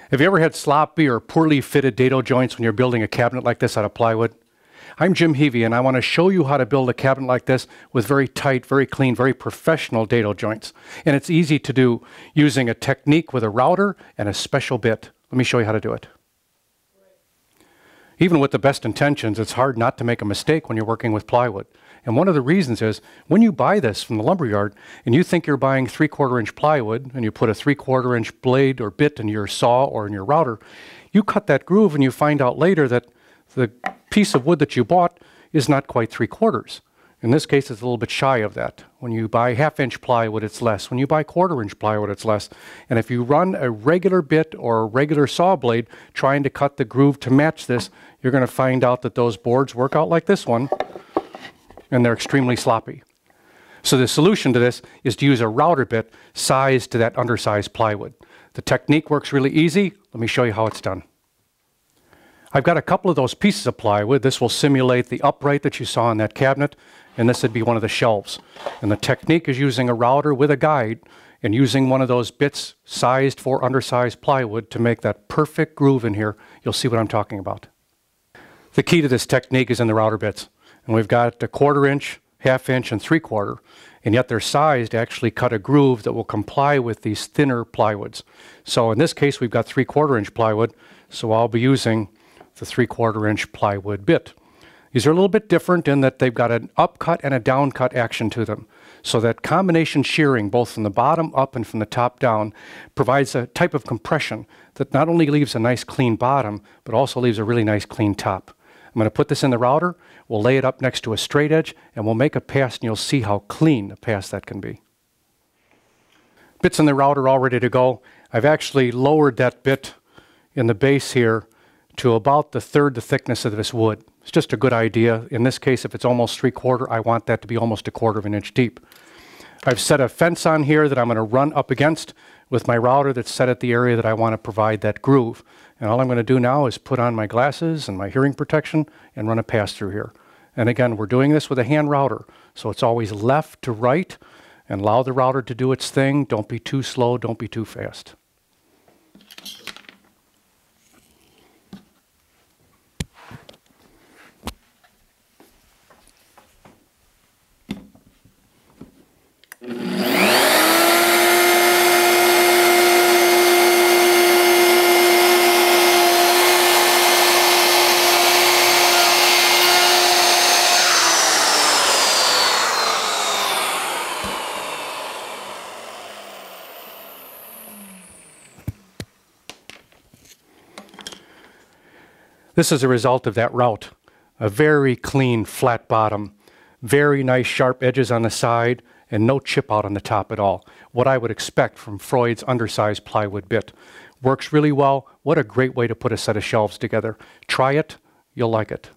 Have you ever had sloppy or poorly fitted dado joints when you're building a cabinet like this out of plywood? I'm Jim Heavey, and I want to show you how to build a cabinet like this with very tight, very clean, very professional dado joints. And it's easy to do using a technique with a router and a special bit. Let me show you how to do it. Even with the best intentions, it's hard not to make a mistake when you're working with plywood. And one of the reasons is, when you buy this from the lumberyard and you think you're buying 3/4 inch plywood and you put a 3/4 inch blade or bit in your saw or in your router, you cut that groove and you find out later that the piece of wood that you bought is not quite 3/4. In this case, it's a little bit shy of that. When you buy 1/2 inch plywood, it's less. When you buy 1/4 inch plywood, it's less. And if you run a regular bit or a regular saw blade trying to cut the groove to match this, you're going to find out that those boards work out like this one, and they're extremely sloppy. So the solution to this is to use a router bit sized to that undersized plywood. The technique works really easy. Let me show you how it's done. I've got a couple of those pieces of plywood. This will simulate the upright that you saw in that cabinet, and this would be one of the shelves. And the technique is using a router with a guide and using one of those bits sized for undersized plywood to make that perfect groove in here. You'll see what I'm talking about. The key to this technique is in the router bits. And we've got a 1/4 inch, 1/2 inch, and 3/4, and yet they're sized to actually cut a groove that will comply with these thinner plywoods. So in this case, we've got 3/4 inch plywood, so I'll be using the 3/4 inch plywood bit. These are a little bit different in that they've got an upcut and a downcut action to them. So that combination shearing, both from the bottom up and from the top down, provides a type of compression that not only leaves a nice clean bottom, but also leaves a really nice clean top. I'm going to put this in the router, we'll lay it up next to a straight edge, and we'll make a pass, and you'll see how clean a pass that can be. Bits in the router all ready to go. I've actually lowered that bit in the base here to about the third the thickness of this wood. It's just a good idea. In this case, if it's almost 3/4, I want that to be almost 1/4 of an inch deep. I've set a fence on here that I'm going to run up against with my router that's set at the area that I want to provide that groove. And all I'm going to do now is put on my glasses and my hearing protection and run a pass through here. And again, we're doing this with a hand router, so it's always left to right, and allow the router to do its thing. Don't be too slow, don't be too fast. This is a result of that route. A very clean, flat bottom, very nice sharp edges on the side, and no chip out on the top at all. What I would expect from Freud's undersized plywood bit. Works really well. What a great way to put a set of shelves together. Try it, you'll like it.